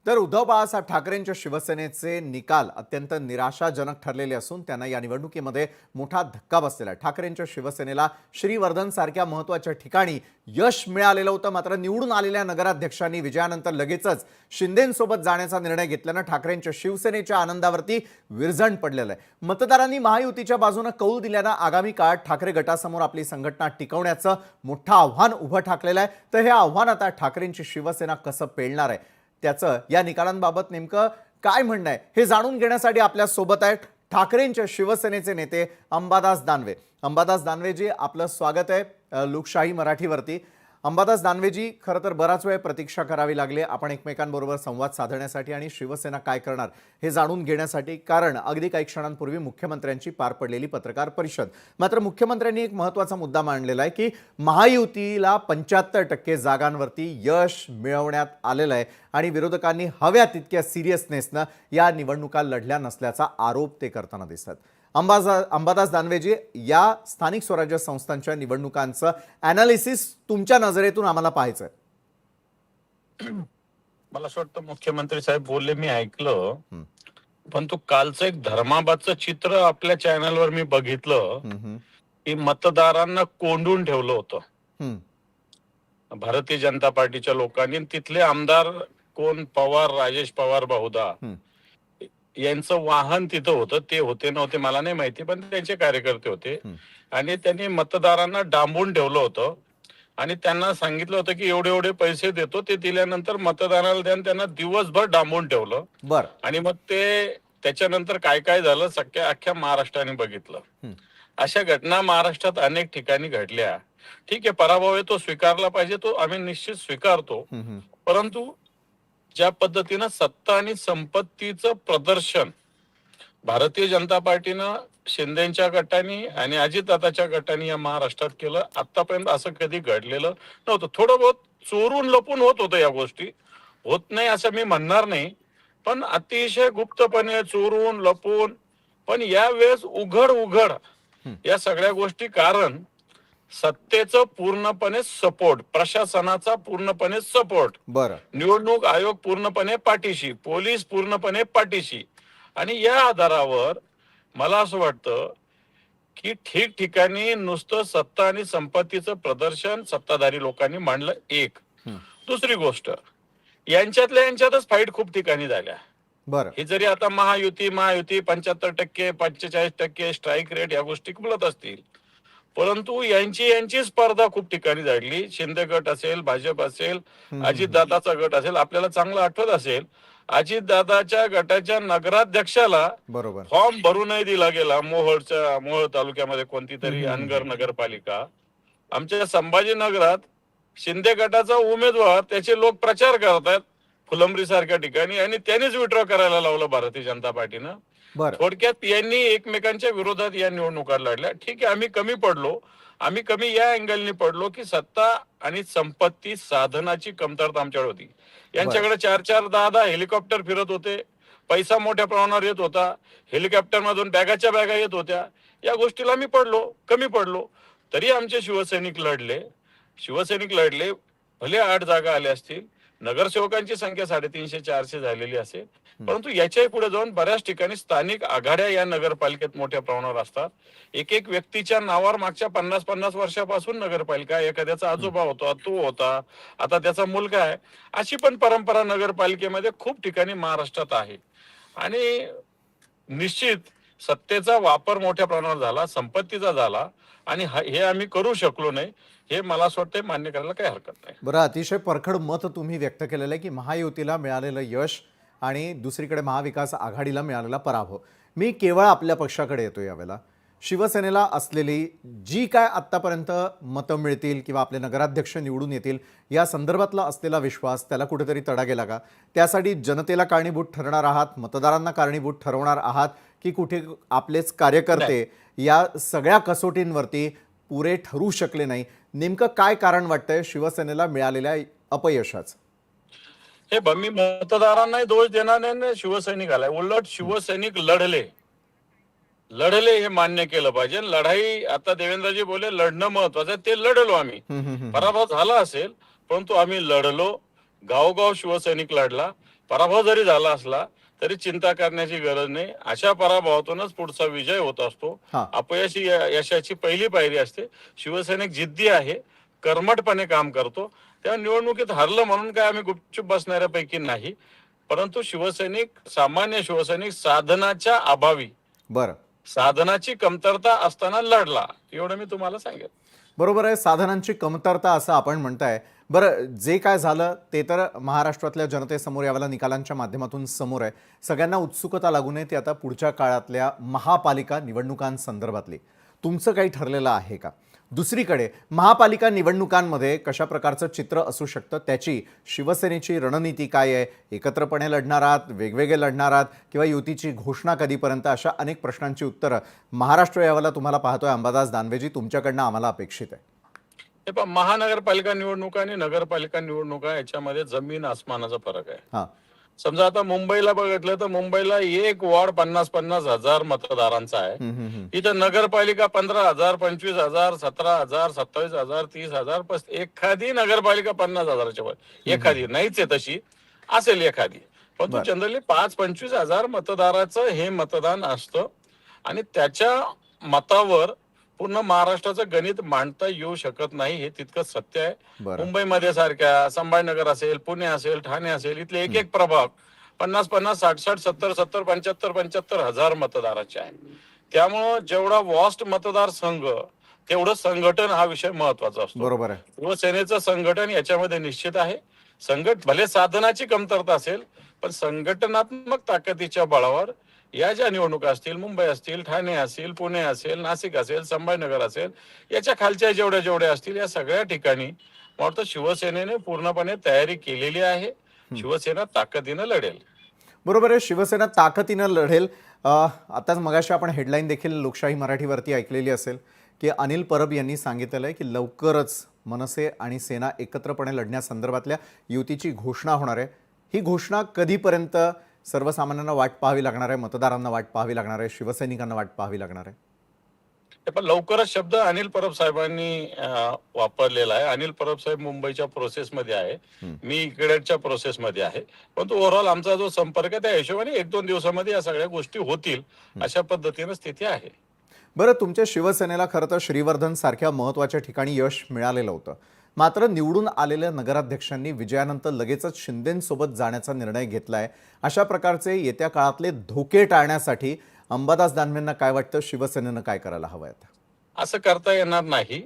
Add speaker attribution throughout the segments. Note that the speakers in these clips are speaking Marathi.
Speaker 1: तर उद्धव बाळासाहेब ठाकरेंच्या शिवसेनेचे निकाल अत्यंत निराशाजनक ठरलेले असून त्यांना या निवडणुकीमध्ये मोठा धक्का बसलेला आहे। ठाकरेंच्या शिवसेनेला श्रीवर्धन सारख्या महत्त्वाच्या ठिकाणी यश मिळालेलं होतं, मात्र निवडून आलेल्या नगराध्यक्षांनी विजयानंतर लगेचच शिंदेंसोबत जाण्याचा निर्णय घेतल्यानं ठाकरेंच्या शिवसेनेच्या आनंदावरती विरजण पडलेलं आहे। मतदारांनी महायुतीच्या बाजूने कौल दिल्यानं आगामी काळात ठाकरे गटासमोर आपली संघटना टिकवण्याचं मोठं आव्हान उभं ठाकलेलं आहे। तर हे आव्हान आता ठाकरेंची शिवसेना कसं पेलणार आहे, त्याचं या निकालांबाबत नेमकं काय म्हणणं आहे हे जाणून घेण्यासाठी आपल्या सोबत आहेत ठाकरेंच्या शिवसेनेचे नेते अंबादास दानवे। अंबादास दानवेजी, आपलं स्वागत आहे लोकशाही मराठीवरती। अंबादास दानवेजी, खरं तर बराच वेळ प्रतीक्षा करावी लागली आपण एकमेकांबरोबर संवाद साधण्यासाठी आणि शिवसेना काय करणार हे जाणून घेण्यासाठी, कारण अगदी काही क्षणांपूर्वी मुख्यमंत्र्यांची पार पडलेली पत्रकार परिषद। मात्र मुख्यमंत्र्यांनी एक महत्त्वाचा मुद्दा मांडलेला आहे की महायुतीला 75% जागांवरती यश मिळवण्यात आलेलं आहे आणि विरोधकांनी हव्या तितक्या सिरियसनेसनं या निवडणुका लढल्या नसल्याचा आरोप ते करताना दिसतात। अंबादास दानवेजी, या स्थानिक स्वराज्य संस्थांच्या निवडणुकांचं ॲनालिसिस तुमच्या नजरेतून आम्हाला पाहायचं आहे।
Speaker 2: मला असं वाटतं मुख्यमंत्री साहेब बोलले, मी ऐकलं, पण तो कालचं एक धर्माबादचं चित्र आपल्या चॅनलवर मी बघितलं की मतदारांना कोंडून ठेवलं होतं भारतीय जनता पार्टीच्या लोकांनी। तिथले आमदार कोण, पवार, राजेश पवार बहुधा यांचं वाहन तिथं होतं, ते होते नव्हते मला नाही माहिती, पण त्यांचे कार्यकर्ते होते आणि त्यांनी मतदारांना डांबून ठेवलं होतं आणि त्यांना सांगितलं होतं की एवढे एवढे पैसे देतो, ते दिल्यानंतर मतदाराला द्या, त्यांना दिवसभर डांबून ठेवलं।
Speaker 1: बरं,
Speaker 2: आणि मग ते त्याच्यानंतर काय काय झालं सगळ्या अख्ख्या महाराष्ट्राने बघितलं। अशा घटना महाराष्ट्रात अनेक ठिकाणी घडल्या। ठीक आहे, पराभव आहे तो स्वीकारला पाहिजे, तो आम्ही निश्चित स्वीकारतो, परंतु ज्या पद्धतीनं सत्ता आणि संपत्तीचं प्रदर्शन भारतीय जनता पार्टीनं शिंदेच्या गटाने आणि अजितदादाच्या गटाने या महाराष्ट्रात केलं, आतापर्यंत असं कधी घडलेलं नव्हतं। थोडं बहुत चोरून लपून होत होतं, या गोष्टी होत नाही असं मी म्हणणार नाही, पण अतिशय गुप्तपणे चोरून लपून, पण या वेळेस उघड उघड या सगळ्या गोष्टी, कारण सत्तेचं पूर्णपणे सपोर्ट, प्रशासनाचा पूर्णपणे सपोर्ट,
Speaker 1: बरं,
Speaker 2: निवडणूक आयोग पूर्णपणे पाठीशी, पोलीस पूर्णपणे पाठीशी, आणि या आधारावर मला असं वाटतं की ठिकठिकाणी नुसतं सत्ता आणि संपत्तीचं प्रदर्शन सत्ताधारी लोकांनी मांडलं। एक दुसरी गोष्ट, यांच्यातच फाईट खूप ठिकाणी झाल्या।
Speaker 1: बरं,
Speaker 2: हे जरी आता महायुती 75% 45% स्ट्राईक रेट या गोष्टी बोलत असतील, परंतु यांची स्पर्धा खूप ठिकाणी झाली। शिंदे गट असेल, भाजप असेल, अजितदादाचा गट असेल, आपल्याला चांगलं आठवत असेल अजितदादाच्या गटाच्या नगराध्यक्षाला
Speaker 1: बरोबर,
Speaker 2: फॉर्म भरू नाही दिला गेला। मोहोळ तालुक्यामध्ये कोणती तरी अनगर नगरपालिका, आमच्या संभाजीनगरात शिंदे गटाचा उमेदवार, त्याचे लोक प्रचार करतात फुलंब्री सारख्या ठिकाणी, आणि त्यांनीच विड्रॉ करायला लावलं भारतीय जनता पार्टीनं।
Speaker 1: बरं,
Speaker 2: थोडक्यात यांनी एकमेकांच्या विरोधात या निवडणुका लढल्या। ठीक आहे, आम्ही कमी पडलो, आम्ही कमी या अँगलनी पडलो की सत्ता आणि संपत्ती साधनाची कमतरता आमच्याकडे होती। यांच्याकडे 4-4 10-10 हेलिकॉप्टर फिरत होते, पैसा मोठ्या प्रमाणावर येत होता, हेलिकॉप्टर मधून बॅगाच्या बॅगा येत होत्या, या गोष्टीला आम्ही कमी पडलो। तरी आमचे शिवसैनिक लढले, भले 8 जागा आल्या असतील, नगरसेवकांची संख्या 350-400 झालेली असेल, परंतु याच्याही पुढे जाऊन बऱ्याच ठिकाणी स्थानिक आघाड्या या नगरपालिकेत मोठ्या प्रमाणावर असतात। एक व्यक्तीच्या नावावर मागच्या 50-50 वर्षापासून नगरपालिका, एखाद्याचा आजोबा होता, तो होता, आता त्याचा मुलगा आहे, अशी पण परंपरा नगरपालिकेमध्ये खूप ठिकाणी महाराष्ट्रात आहे। आणि निश्चित सत्तेचा वापर मोठ्या प्रमाणावर झाला, संपत्तीचा झाला, आणि हे आम्ही करू शकलो नाही, हे मला असं वाटतं मान्य करायला काही हरकत नाही।
Speaker 1: बरं, अतिशय परखड मत तुम्ही व्यक्त केलेलं आहे की महायुतीला मिळालेलं यश आणि दुसरीकडे महाविकास आघाडीला मिळालेला पराभव। मी केवळ आपल्या पक्षाकडे येतो यावेळेला। शिवसेनेला असलेली जी काय आत्तापर्यंत मतं मिळतील किंवा आपले नगराध्यक्ष निवडून येतील या संदर्भातला असलेला विश्वास, त्याला कुठेतरी तडा गेला का? त्यासाठी जनतेला कारणीभूत ठरणार आहात, मतदारांना कारणीभूत ठरवणार आहात, की कुठे आपलेच कार्यकर्ते या सगळ्या कसोटींवरती पुरे ठरू शकले नाही? नेमकं काय कारण वाटतंय शिवसेनेला मिळालेल्या अपयशाचं?
Speaker 2: हे मी मतदारांना दोष देणार नाही, शिवसैनिकाला उलट शिवसैनिक लढले हे मान्य केलं पाहिजे। लढाई, आता देवेंद्रजी बोले लढणं महत्वाचं आहे, ते लढलो आम्ही। पराभव झाला असेल, परंतु आम्ही लढलो, गावोगाव शिवसैनिक लढला, पराभव जरी झाला असला तरी चिंता करण्याची गरज नाही. अशा पराभवातूनच पुढचा विजय होत असतो.
Speaker 1: हा.
Speaker 2: अपयश ही यशाची पहिली पायरी असते. शिवसैनिक जिद्दी आहे, कर्मठपणे काम करतो. त्या निवडणुकीत हरलं म्हणून काय आम्ही गुपचूप बसणाऱ्यापैकी नाही. परंतु सामान्य शिवसैनिक साधनाच्या अभावी,
Speaker 1: बरं,
Speaker 2: साधनाची कमतरता असताना लढला, एवढं मी तुम्हाला सांगेन.
Speaker 1: बरोबर आहे. साधनांची कमतरता असं आपण म्हणताय. बरं, जे काय झालं ते तर महाराष्ट्रातल्या जनतेसमोर यावेळेला निकालांच्या माध्यमातून समोर आहे. सगळ्यांना उत्सुकता लागू नये ती आता पुढच्या काळातल्या महापालिका निवडणुकांसंदर्भातली. तुमचं काही ठरलेलं आहे का? दुसरीकडे महापालिका निवडणुकांमध्ये कशा प्रकारचं चित्र असू शकतं, त्याची शिवसेनेची रणनीती काय आहे? एकत्रपणे लढणार आहात, वेगवेगळे लढणार आहात, किंवा युतीची घोषणा कधीपर्यंत? अशा अनेक प्रश्नांची उत्तरं महाराष्ट्र यावेळेला तुम्हाला पाहतोय अंबादास दानवेजी, तुमच्याकडनं आम्हाला अपेक्षित आहे.
Speaker 2: हे पहा, महानगरपालिका निवडणुका आणि नगरपालिका निवडणुका याच्यामध्ये जमीन आसमानाचा फरक आहे.
Speaker 1: हां.
Speaker 2: समजा आता मुंबईला बघितलं तर मुंबईला एक वॉर्ड 50-50 हजार मतदारांचा आहे. इथं नगरपालिका 15,000, 25,000, 17,000, 27,000, 30,000, एखादी नगरपालिका 50,000च्या वर, एखादी नाहीच आहे तशी, असेल एखादी, परंतु
Speaker 1: बरं.
Speaker 2: जनरली 5-25 हजार मतदाराचं हे मतदान असतं आणि त्याच्या मतावर पूर्ण महाराष्ट्राचं गणित मांडता येऊ शकत नाही, हे तितकंच सत्य आहे.
Speaker 1: बरं.
Speaker 2: मुंबईमध्ये सारख्या संभाजीनगर असेल, पुणे असेल, ठाणे असेल, इथले एक एक प्रभाग 50-50, 60-60, 70-70, 75-75 हजार मतदाराचे आहे. त्यामुळं जेवढा वॉस्ट मतदारसंघ तेवढं संघटन हा विषय महत्वाचा असतो.
Speaker 1: बरोबर आहे.
Speaker 2: शिवसेनेचं संघटन याच्यामध्ये निश्चित आहे. भले साधनाची कमतरता असेल, पण संघटनात्मक ताकदीच्या बळावर या ज्या निवडणुका असतील, मुंबई असतील, ठाणे असेल, पुणे असेल, नाशिक असेल, संभाजीनगर असेल, याच्या खालच्या जेवढ्या असतील, या सगळ्या ठिकाणी मला वाटतं शिवसेनेने पूर्णपणे तयारी केलेली आहे. शिवसेना ताकदीनं लढेल.
Speaker 1: बरोबर आहे. शिवसेना ताकदीनं लढेल. आताच मगाशी आपण हेडलाईन देखील लोकशाही मराठीवरती ऐकलेली असेल की अनिल परब यांनी सांगितलेलं आहे की लवकरच मनसे आणि सेना एकत्रपणे लढण्यासंदर्भातल्या युतीची घोषणा होणार आहे. ही घोषणा कधीपर्यंत सर्वसामान्यांना वाट पाहावी लागणार आहे, मतदारांना वाट पाहावी लागणार आहे, शिवसैनिकांना वाट पाहावी लागणार आहे?
Speaker 2: पण लवकरच शब्द अनिल परब साहेबांनी वापरलेला आहे. अनिल परब साहेब मुंबईच्या प्रोसेसमध्ये आहे, मी इकडेच्या प्रोसेसमध्ये आहे. परंतु ओव्हरऑल आमचा जो संपर्क आहे त्या हिशोबाने 1-2 दिवसामध्ये या सगळ्या गोष्टी होतील, अशा पद्धतीनं स्थिती आहे.
Speaker 1: बरं, तुमच्या शिवसेनेला खरं तर श्रीवर्धन सारख्या महत्त्वाच्या ठिकाणी यश मिळालेलं होतं. मात्र निवडून आलेल्या नगराध्यक्षांनी विजयानंतर लगेचच शिंदेंसोबत जाण्याचा निर्णय घेतलाय. अशा प्रकारचे येत्या काळातले धोके टाळण्यासाठी अंबादास दानवेंना काय वाटतं, शिवसेनेनं काय करायला हवंय?
Speaker 2: असं करता येणार नाही.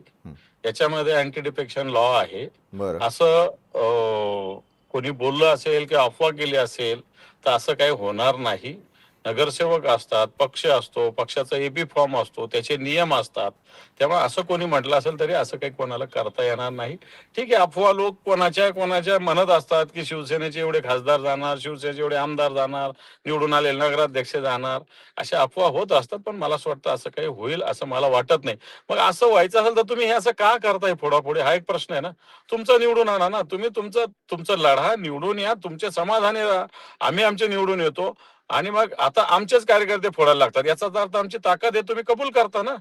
Speaker 2: याच्यामध्ये अँटी डिफेक्शन लॉ आहे.
Speaker 1: बरं.
Speaker 2: असं कोणी बोललं असेल किंवा अफवा केली असेल तर असं काही होणार नाही. नगरसेवक असतात, पक्ष असतो, पक्षाचा एबी फॉर्म असतो, त्याचे नियम असतात. त्यामुळे असं कोणी म्हटलं असेल तरी असं काही कोणाला करता येणार नाही. ठीक आहे, अफवा लोक कोणाच्या म्हणत असतात की शिवसेनेचे एवढे खासदार जाणार, शिवसेनेचे एवढे आमदार जाणार, निवडून आलेले नगराध्यक्ष जाणार, अशा अफवा होत असतात. पण मला असं वाटतं असं काही होईल असं मला वाटत नाही. मग असं व्हायचं असेल तर तुम्ही हे असं का करताय फोडाफोडी, हा एक प्रश्न आहे ना. तुमचं निवडून आणा ना, तुम्ही तुमचं लढा, निवडून या, तुमचे समाधानी राहा, आम्ही आमचे निवडून येतो. आणि मग आता आमचेच कार्यकर्ते फोडायला लागतात, याचाच अर्थ आमची ताकद आहे तुम्ही कबूल करता ना.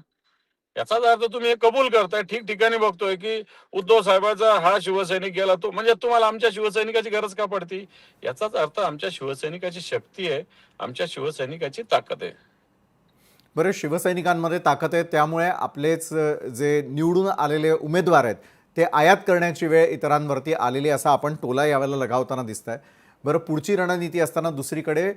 Speaker 2: याचाच अर्थ तुम्ही हे कबूल करताय. ठिकठिकाणी बघतोय की उद्धव साहेबांचा हा शिवसैनिक गेला, तो म्हणजे तुम्हाला आमच्या शिवसैनिकाची गरज का पडती? याचाच अर्थ आमच्या शिवसैनिकाची शक्ती आहे, आमच्या शिवसैनिकाची ताकद आहे.
Speaker 1: बरं, शिवसैनिकांमध्ये ताकद आहे, त्यामुळे आपलेच जे निवडून आलेले उमेदवार आहेत ते आयात करण्याची वेळ इतरांवरती आलेली असा आपण टोला यावेळेला लगावताना दिसतंय. बरं, पुढची रणनीती असताना दुसरीकडे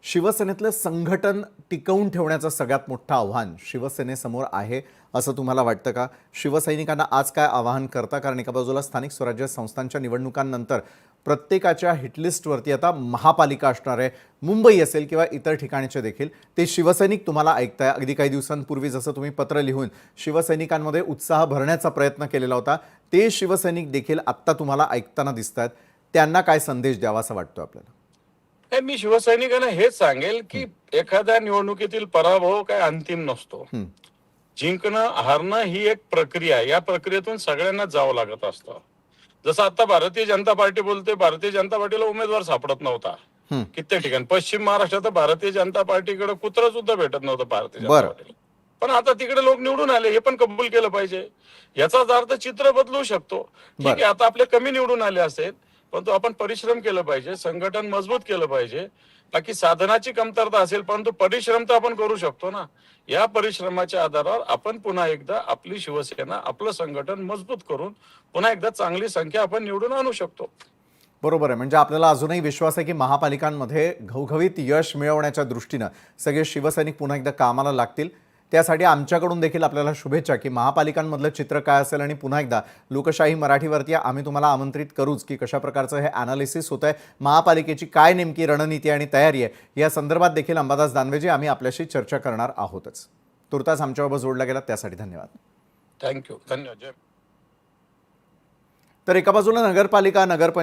Speaker 1: शिवसेनेतलं संघटन टिकवून ठेवण्याचं सगळ्यात मोठं आव्हान शिवसेनेसमोर आहे असं तुम्हाला वाटतं का? शिवसैनिकांना आज काय आवाहन करता? कारण एका बाजूला स्थानिक स्वराज्य संस्थांच्या निवडणुकांनंतर प्रत्येकाच्या हिटलिस्टवरती आता महापालिका असणार आहे, मुंबई असेल किंवा इतर ठिकाणचे देखील. ते शिवसैनिक तुम्हाला ऐकताय. अगदी काही दिवसांपूर्वी जसं तुम्ही पत्र लिहून शिवसैनिकांमध्ये उत्साह भरण्याचा प्रयत्न केलेला होता, ते शिवसैनिक देखील आत्ता तुम्हाला ऐकताना दिसत आहेत. त्यांना काय संदेश द्यावा असं वाटतं आपल्याला?
Speaker 2: मी शिवसैनिकांना हेच सांगेल की एखाद्या निवडणुकीतील पराभव काय अंतिम नसतो. जिंकणं हारणं ही एक प्रक्रिया आहे. या प्रक्रियेतून सगळ्यांना जावं लागत असतं. जसं आता भारतीय जनता पार्टी बोलते, भारतीय जनता पार्टीला उमेदवार सापडत नव्हता कित्येक ठिकाणी. पश्चिम महाराष्ट्रात भारतीय जनता पार्टीकडे कुत्र सुद्धा भेटत नव्हतं भारतीय जनता पार्टीला. पण आता तिकडे लोक निवडून आले, हे पण कबूल केलं पाहिजे. याचाच अर्थ चित्र बदलू शकतो. ठीक आहे, आता आपले कमी निवडून आले असेल, परंतु आपण परिश्रम केलं पाहिजे, संघटन मजबूत केलं पाहिजे. बाकी साधनाची कमतरता असेल, परंतु परिश्रम तर आपण करू शकतो ना. या परिश्रमाच्या आधारावर आपण पुन्हा एकदा आपली शिवसेना, आपलं संघटन मजबूत करून पुन्हा एकदा चांगली संख्या आपण निवडून आणू शकतो.
Speaker 1: बरोबर आहे. म्हणजे आपल्याला अजूनही विश्वास आहे की महापालिकांमध्ये घवघवीत यश मिळवण्याच्या दृष्टीनं सगळे शिवसैनिक पुन्हा एकदा कामाला लागतील. त्यासाठी आमच्याकडून देखील आपल्याला शुभेच्छा की महापालिकांमधलं चित्र काय असेल आणि पुन्हा एकदा लोकशाही मराठीवरती आम्ही तुम्हाला आमंत्रित करूच की कशा प्रकारचं हे ॲनालिसिस होतं आहे, महापालिकेची काय नेमकी रणनीती आणि तयारी आहे या संदर्भात देखील अंबादास दानवेजी आम्ही आपल्याशी चर्चा करणार आहोतच. तुर्तास आमच्याबरोबर जोडला गेला त्यासाठी धन्यवाद.
Speaker 2: थँक्यू. धन्यवाद. जय.
Speaker 1: तर एका बाजूला नगरपालिका